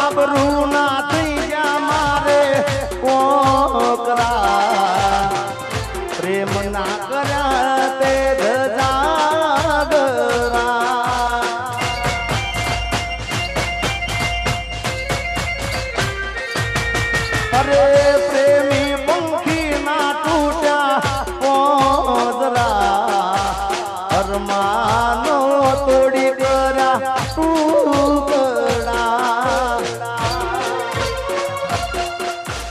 આબરૂ ના થઈ ગયા મારે કોકરા પ્રેમ ના કર્યા તે જાગરા અરે પ્રેમી પંખી ના તૂટ્યા પોદરા અરમાનો તોડી કર્યા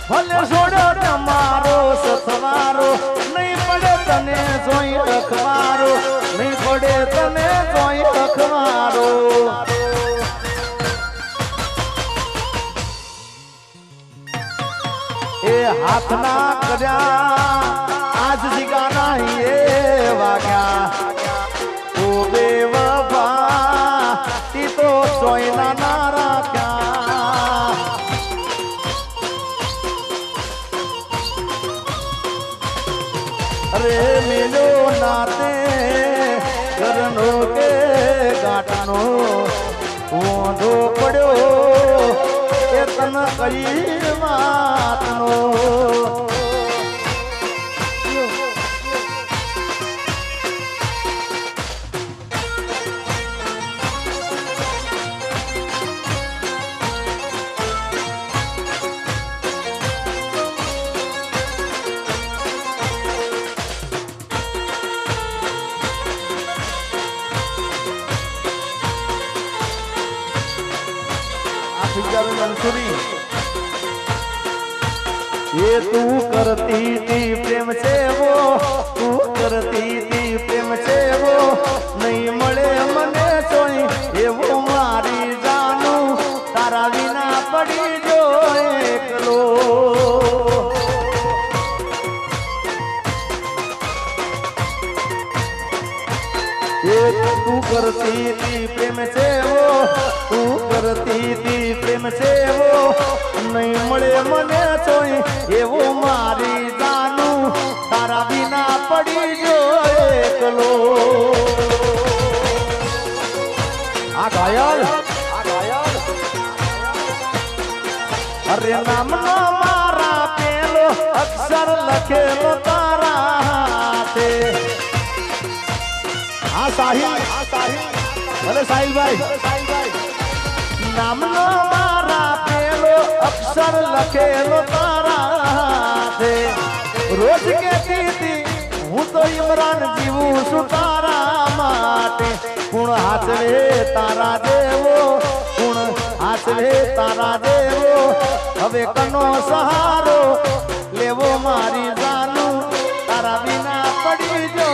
ભલે છોડ્યો તમારો સથવારો નહીં પડે તને જોઈ રખવારો નહીં પડે તને જોઈ રખવારો એ હાથના કર્યા આજ જીગાના એ વાગ્યા ઓ બેવફા તી તો સોયના ના રાખ્યા અરે મિલો નાતે ઘરનો કે ગાંઠનો વોંધો પડ્યો કે તન કઈ વાતનો मंसूरी ये तू करती थी प्रेम से वो तू करती थी प्रेम से वो नहीं મળે મને જોઈ એવો મારી જાનું તારા વિના પડી જો એકલો ये तू करती थी प्रेम से वो तू करती थी प्रेम से वो नहीं મળે મને જોઈ એવો મારી જાનું તારા વિના પડી જો એકલો આ ઘાયલ અરે નામનો મારા પેલો અક્ષર લખેલો તારા હાથે આ સાહિલ ભલે સાહિલ ભાઈ નામનો મારા પેલો અક્ષર લખેલો તારા હાથે રોજ કહેતી હતી હું તો ઇમરાન જીવું છું તારા માટે ગુણ હાથવે તારા દેવો ગુણ હાથવે તારા દેવો હવે કનો સહારો લેવો મારી જાનું તારા વિના પડી જો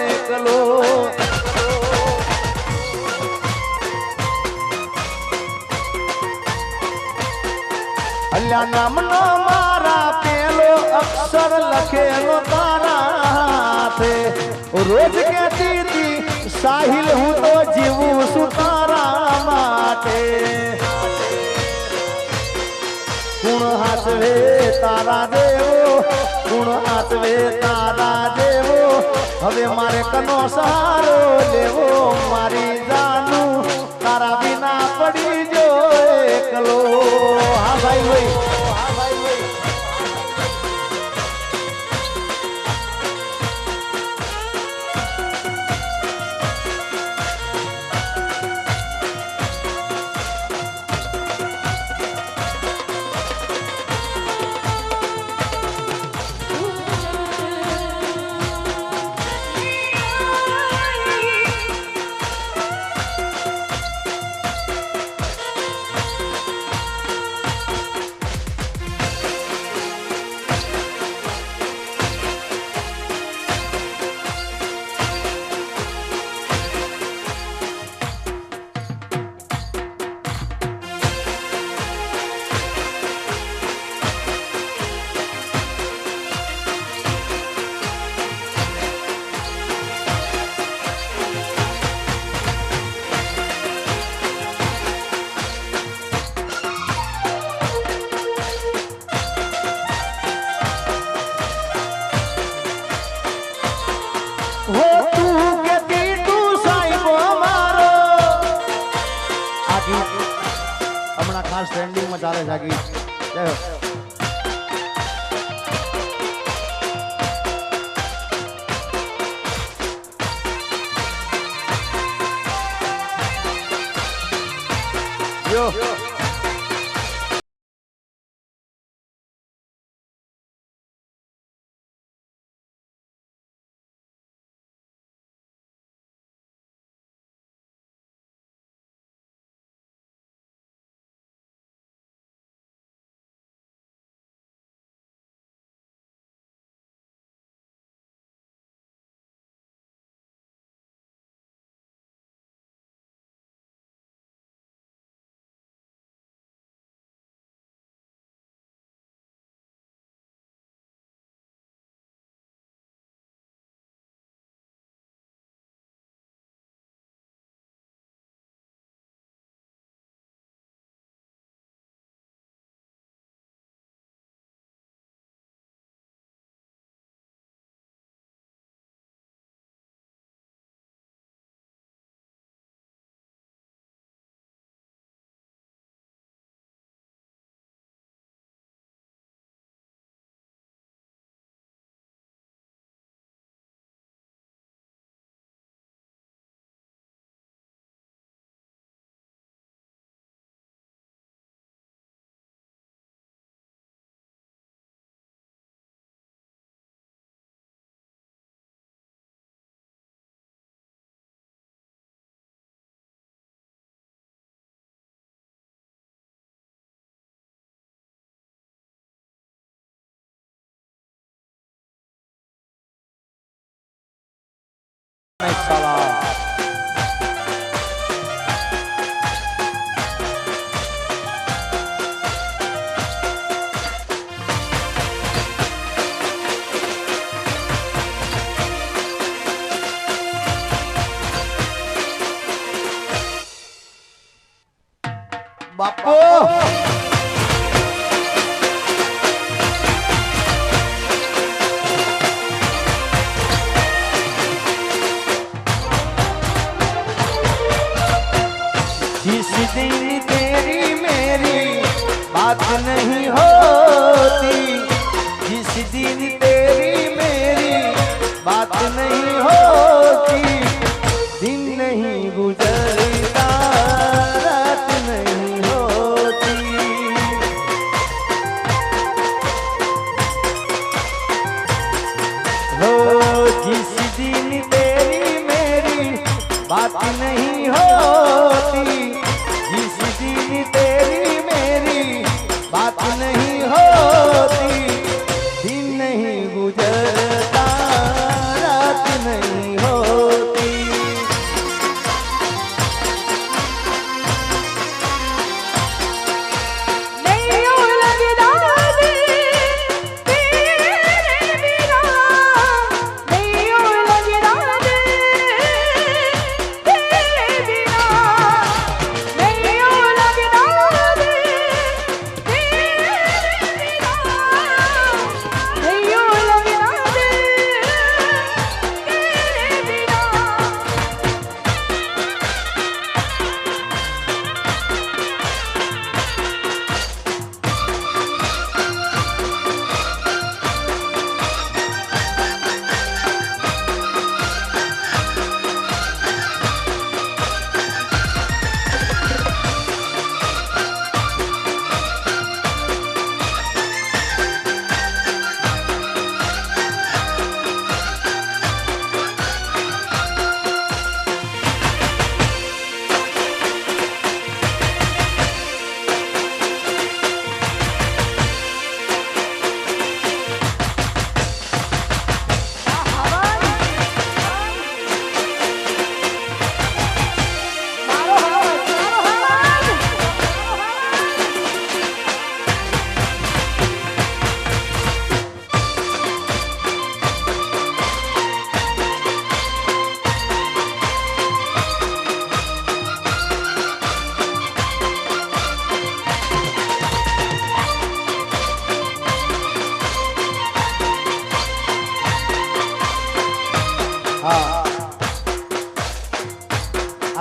એકલો અલ્યા નામનો મારા પેલો અક્ષર લખેલો તારા હાથે રોજ કહેતી હતી સાહિલ હું તો જીવું છું તારા માટે ગુણ હાથવે તારા દેવો ગુણ હાથવે તારા દેવો હવે મારે કનો સહારો લેવો મારી જાનું તારા વિના પડી જો એકલો હા ભાઈ ભાઈ ખાસ ટ્રેન્ડિંગમાં ચાલે છે આ ગીત. જય હો. Yo. Salam. Bapo. जिस दिन तेरी मेरी बात नहीं होती, जिस दिन तेरी मेरी बात नहीं होती, दिन नहीं गुजरता रात नहीं होती. हो जिस दिन तेरी मेरी बात नहीं होती, जिस दिन तेरी मेरी बात नहीं होती, दिन नहीं गुजरता रात नहीं होती.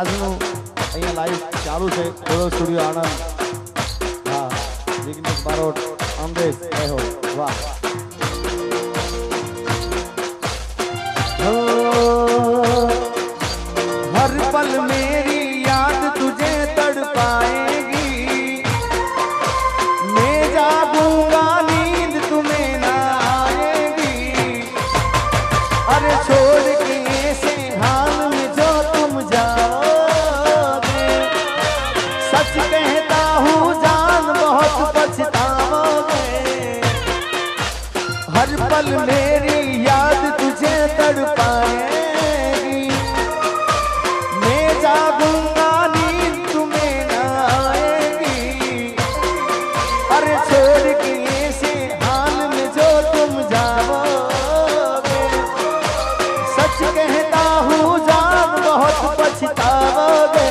આજનું અહીંયા લાઈવ ચાલુ છે ગૌરવ સ્ટુડિયો આણંદ. बारोट अमरेश हो वाह हर पल मेरी याद तुझे तड़पाएगी मैं जागूंगा नींद तुम्हें ना आएगी अरे छोड़ के ऐसे हाल में जो तुम जाओगे सच कहता हूँ जान बहुत पछताओगे हर पल मेरी याद तुझे तड़पाएगी मैं जागूंगा नींद तुम्हें ना आएगी अरे छोड़ के ऐसे हाल में जो तुम जाओगे सच कहता हूँ जान बहुत पछताओगे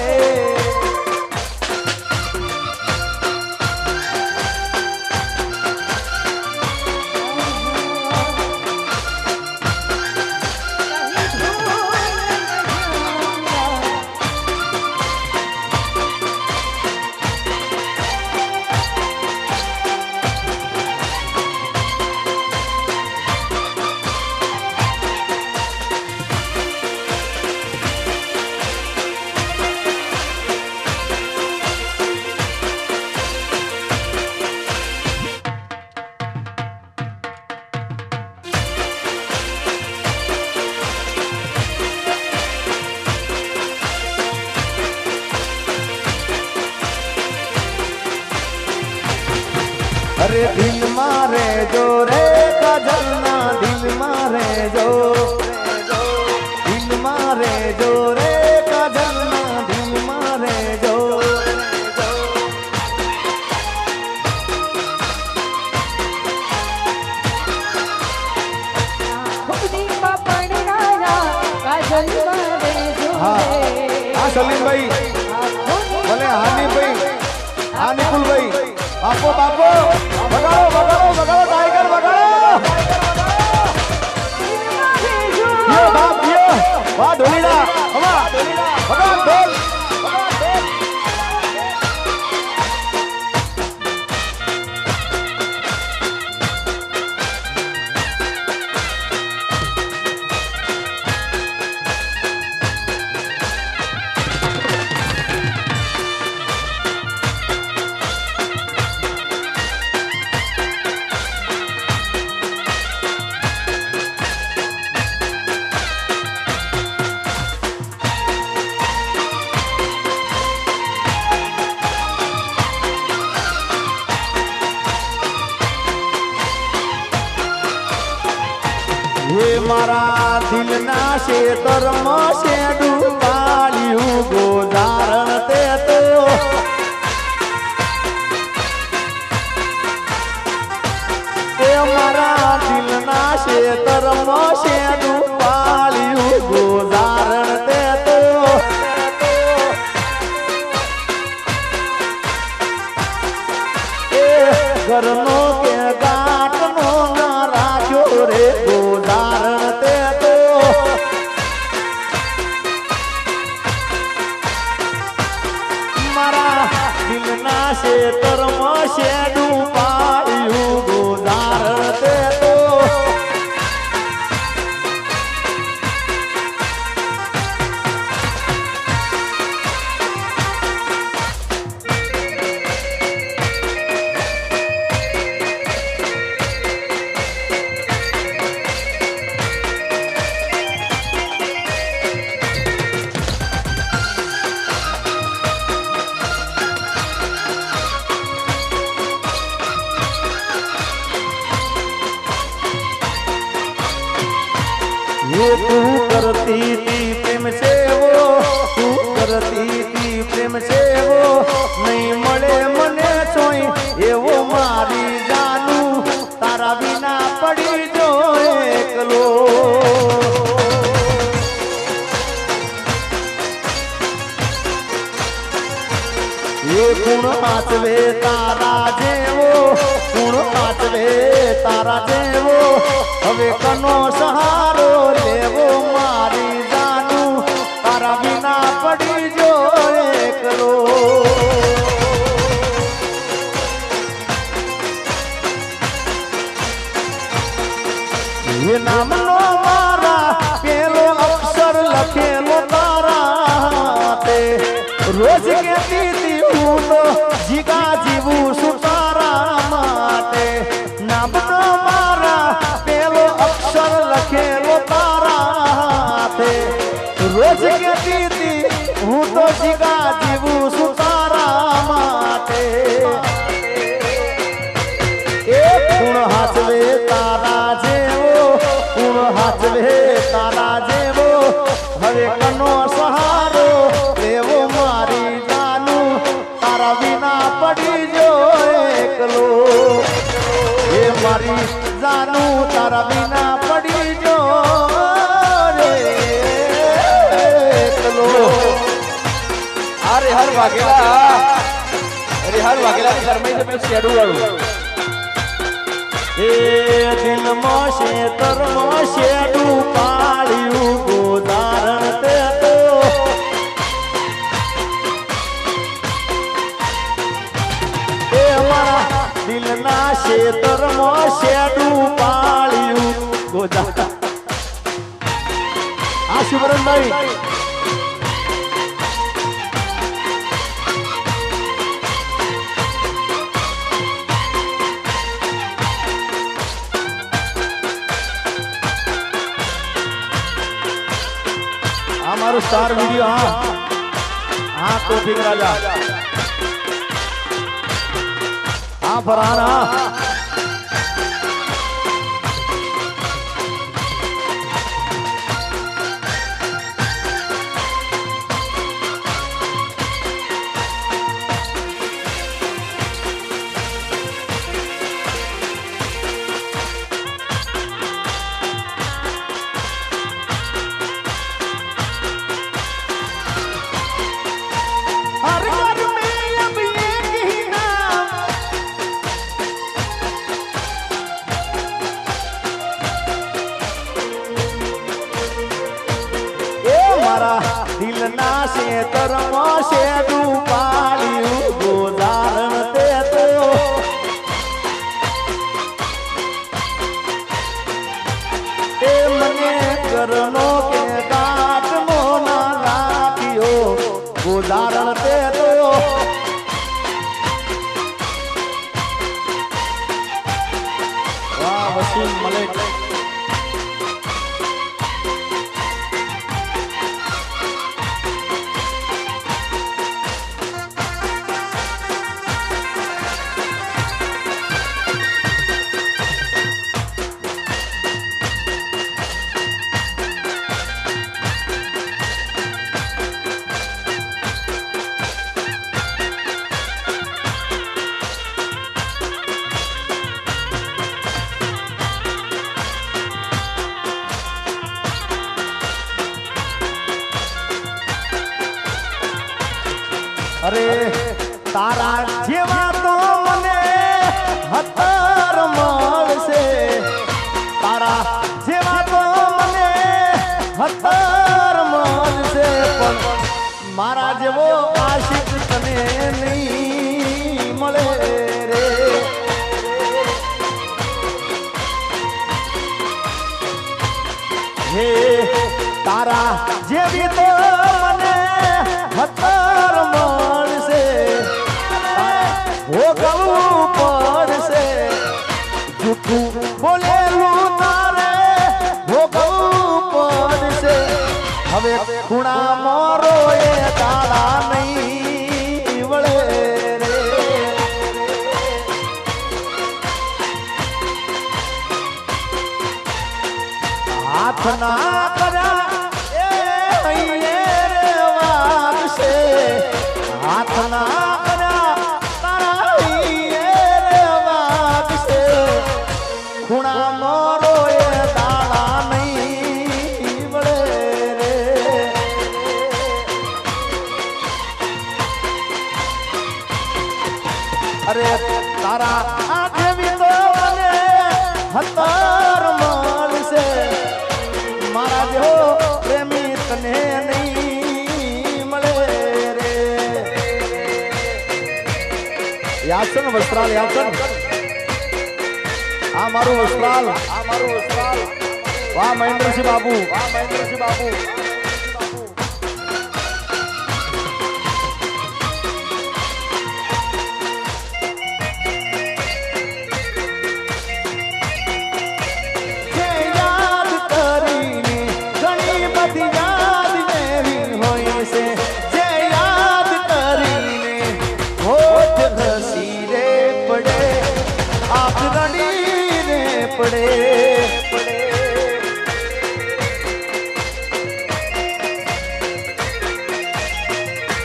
अरे दिल मारे जो रे काजलना दिल मारे जो रे काजलना दिल मारे जो हाँ सलीम भाई बोले हानी भाई हानीकुल भाई बापो बापो बगाड़ो बगाड़ो बगाड़ो टाइगर बगाड़ो ये बाप ये वाह ढोलीड़ा वाह बगाड़ ढोल ये मारा दिल ना से धर्म से डूबालियू गोदारण ते तो ये मारा दिल ना से धर्म से डूबालियू गोदारण ते तो ए घरनो के गाटनो ना राख्यो रे गोदारण ते तो मारा दिल ना से कर्म से डूबायू गोदारण ते तो ये तू करती थी प्रेम से वो तू करती थी प्रेम से वो नहीं मळे मने सोई ये वो मारी जानू तारा बिना पड़ी जो एकलो ये गुण आचवे तारा जेवो गुण आचवे तारा जेवो हवे कनो सहारो लेवो मारी जानू तारा बिना पड़ी जो एकलो એ નામનો મારા પેલો અક્ષર લખેલો તારા તે રોજ કેતી હતી હું તો જીગા જીવું છું તારા માટે નામનો મારા પેલો અક્ષર લખેલો તારા તે રોજ કેતી હતી હું તો જીગા જીવું છું તારા માટે એ ગુણ હાચવે તારા જેવો ગુણ હાચવે તારા જેવો હવે કનો સહારો એવો મારી જાનું તારા વિના પડી જો એકલો એ મારી જાનું તારા વિના પડી જો એકલો અરે હર વાઘેલા શરમાઈ તો પેલું શેડું વાળું એ દિલમાં શેતરમાં શેડું પાળ્યું ગોદારણ તે તો એ મારા દિલના શેતરમાં શેડું પાળ્યું ગોદારણ આ શિવરણભાઈ हमारो स्टार वीडियो हाँ टॉपिक राजा हाँ फरहान हाँ દિલના શેતરમાં શેડું પાળ્યું ગોદારણ તે તો એ મને કરનો કે ગાંઠનો ના રાખ્યો ગોદારણ તે તો વાહ વસીમ મલિક અરે તારા જેવા તો મને હતર મળશે તારા જેવા તો મને હતર મળશે પણ મારા જેવો આશિક તને નહીં મળે રે હે તારા જેવી તો મને હતર મળશે ભોગવવું પડશે જૂઠું બોલેલું તારે ભોગવવું પડશે હવે ખૂણા મારો એ તાળા નહીં વળે રે હાથ ના કર્યા એ હૈયે રે વાગશે હાથ ના કર્યા તારા હૈયે રે વાગશે ખૂણા મારો એ તાળા નહીં વળે રે અરે તારા આઠમી તો મને હતર મળશે મારા જેવો પ્રેમી તને નહીં મળે રે યાદ છે ને વસ્ત્રાલ યાદ છે ને આ મારું વસ્ત્રાલ વાહ મહેન્દ્રસિંહ બાબુ, વાહ મહેન્દ્રસિંહ બાબુ. જે યાદ કરીને ઘણી બધી યાદ એવી હોય છે, જે યાદ કરીને હોઠ ઘસી રે પડે, આંખ રડી રે પડે.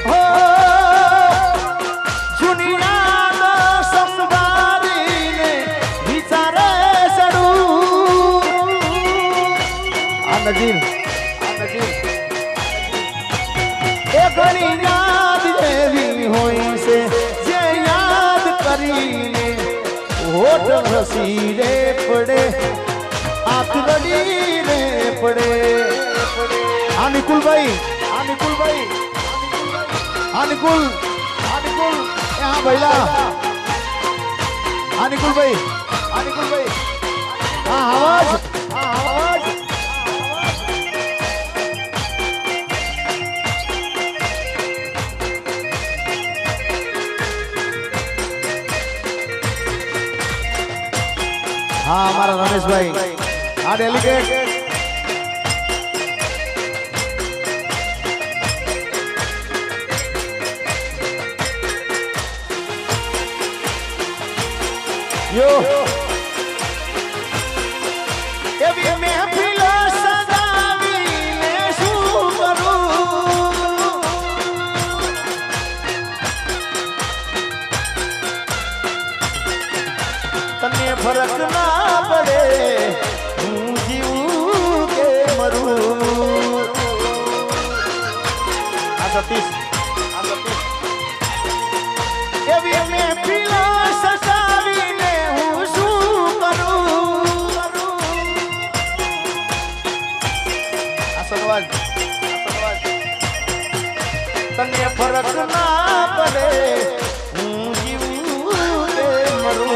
હો જૂની યાદો સંભાળીને વિચારે ચડું. આ નજીર એ ઘણી યાદ એવી હોય છે, જે યાદ કરીને હોઠ ઘસી રે પડે, આંખ રડી રે પડે. આ નિકુલભાઈ, આ નિકુલભાઈ, આ નિકુલ, આ નિકુલ, એ હા ભૈલા, આ નિકુલભાઈ, આ નિકુલભાઈ, હા અવાજ, હા અવાજ. હા અમારા રમેશભાઈ, આ ડેલિગેટ. યો એવી મહેફિલો સજાવીને શું કરું, તને ફરક ના પડે હું જીવું કે મરું. આ સતીશ, આ સતીશ. એવી મહેફિલો સજાવીને હું શું કરું. આ સનવાજ, તને ફરક ના પડે હું જીવું કે મરું.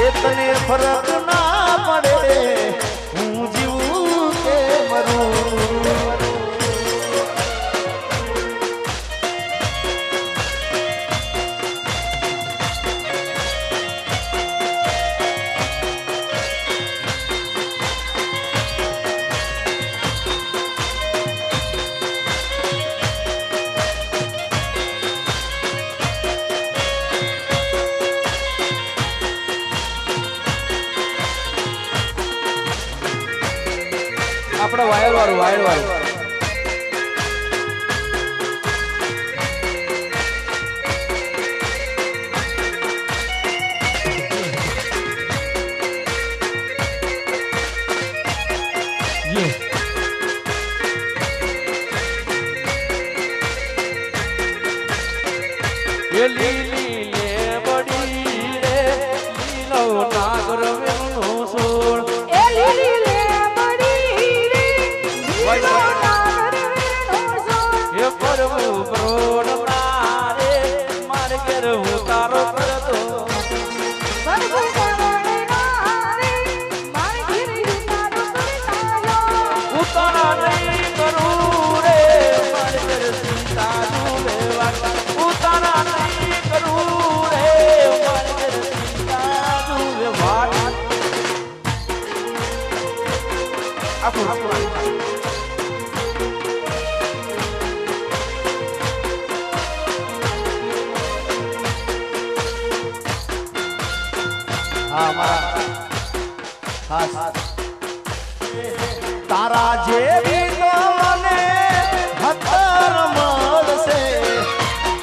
એ તને ફરક ના પડે હું જીવું કે મરું. આપણે વાયર વાળું, વાયર વાળું. એ લીલી લેબડી રે લીલો નાગર વેણો સોળ. એ લીલી લેબડી રે લીલો નાગર વેણો સોળ. એ પરવું પ્રોડ મારે મારે ઘેર ઉતારો કરતો. પરવું પ્રવણે નારે મારે ઘેર ઉતારો કરતાયો. ઉતારા નહીં કરું રે મારે ઘેર સીતા ઝૂલેવા. ઉતારા નહીં કરું રે મારે ઘેર સીતા ઝૂલેવા. આપણું હા અમારા ખાસ તારા જેવી તો મને હતર મળશે,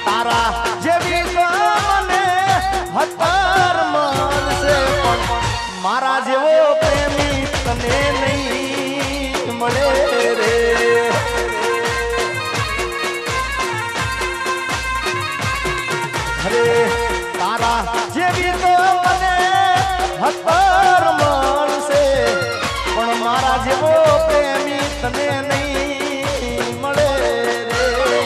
તારા જેવી તો મને હતર મળશે, પણ મારા જેવો પ્રેમી તને નહીં મળે રે. અરે તારા જેવી તો મને હતર મળશે, પણ મારા જેવો પ્રેમી તને નહીં મળે રે.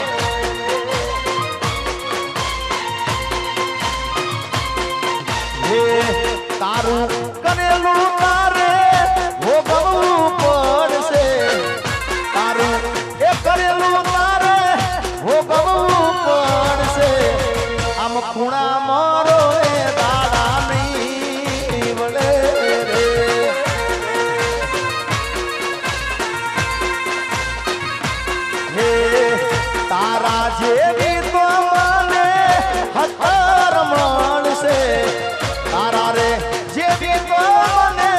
આમ ખૂણા મારો રે દાડા નહીં વળે રે હે તારા જેવી તો મને હતર મળશે તારા રે જેવી તો મને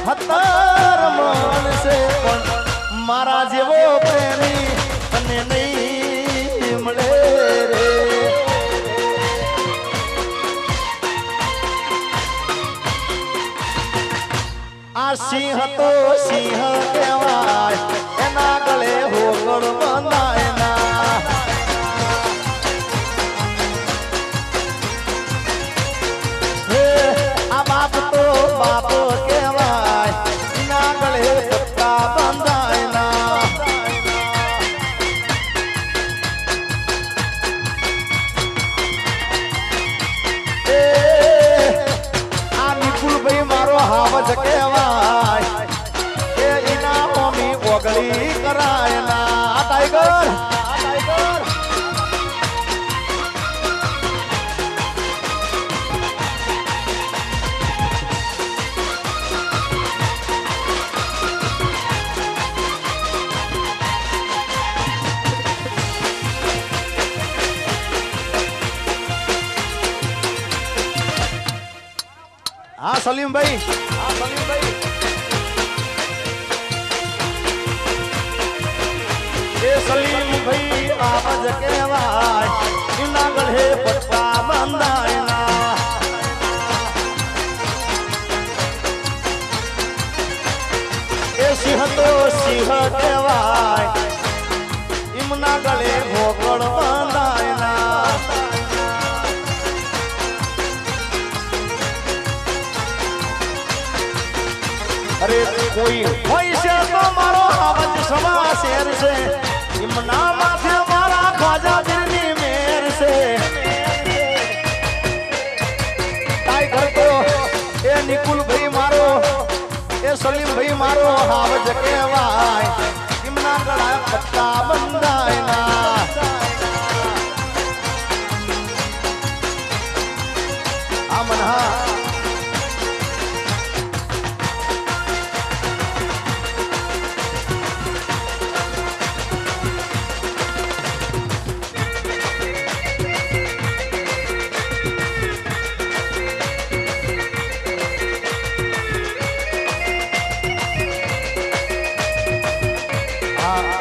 હતર મળશે પણ મારા જેવો પ્રેમી તને નહીં મળે રે આ સિંહ તો સિંહ કહેવાય એના ગળે હોગળ બંધાય ના હે આ બાપ તો બાપ કહેવાય એના ગળે પટ્ટા બંધાય ના એ આ નિકુલભાઈ મારો હાવજ કહેવાય એ એના ઓમી ઓગળી કરાય ના ટાઈગર હા સલીમભાઈ એ સલીમભાઈ આવાજ કહેવાય એના ગળે પટ્ટા બંધાય ના એ સિંહ તો સિંહ કહેવાય એમના ગળે ભોગળ બંધાય ના અરે કોઈ હોય છે તો મારો આવાજ સમા શેર છે એમના માથે મારા ખ્વાજા પીરની મેર છે ટાઈગર તો એ નિકુલભાઈ મારો એ સલીમભાઈ મારો આવાજ કહેવાય એમના ગળા પટ્ટા બંધાય ના આમન હા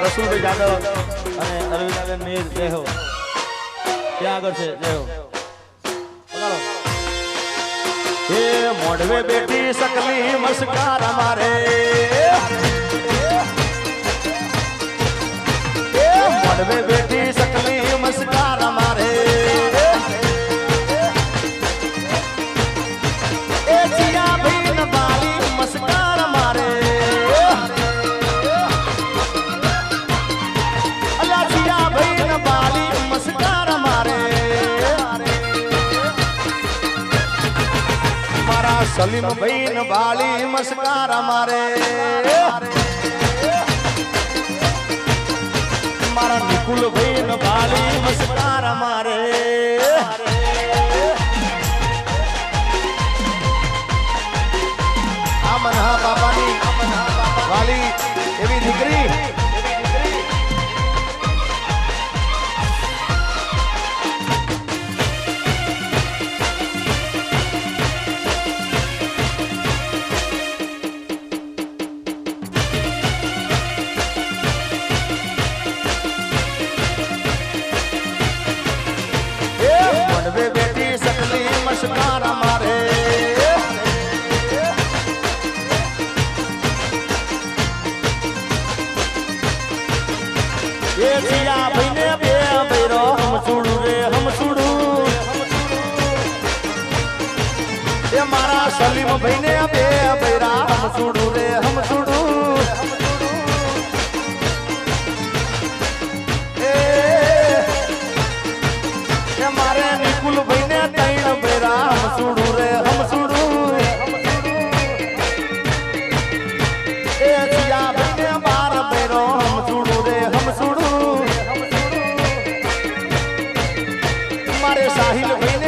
રસુલભાઈ જાદવ અને અરવિંદાબેન મીર જય હો ત્યાં આગળ છે જય હો પધારો એ મોઢવે બેઠી સકલી મસ્કાર મારે એ મોઢવે બેઠી સકલી મસ્કાર મારે એ ચિયા ભીન બાલી મસ્કાર મારે સલીમ ભાઈ ન બાલી મસ્કાર મારે મારા નિકુલ ભાઈ ન બાલી મસ્કાર મારે આ મનહા બાપાની વાલી એવી દીકરી મસ્કાર મારે એ જીયા ભાઈને બે ભૈરો હમ છોડું રે હમ છોડું એ મારા સલીમ ભાઈને બે ભૈરા હમ છોડું રે હમ છોડું એ મારે નિકુલ ભાઈને તૈણ ભૈરા હમ છોડું રે હમ છોડું એ જીયા ભાઈને બાર ભૈરો હમ છોડું રે હમ છોડું મારે સાહિલ ભાઈને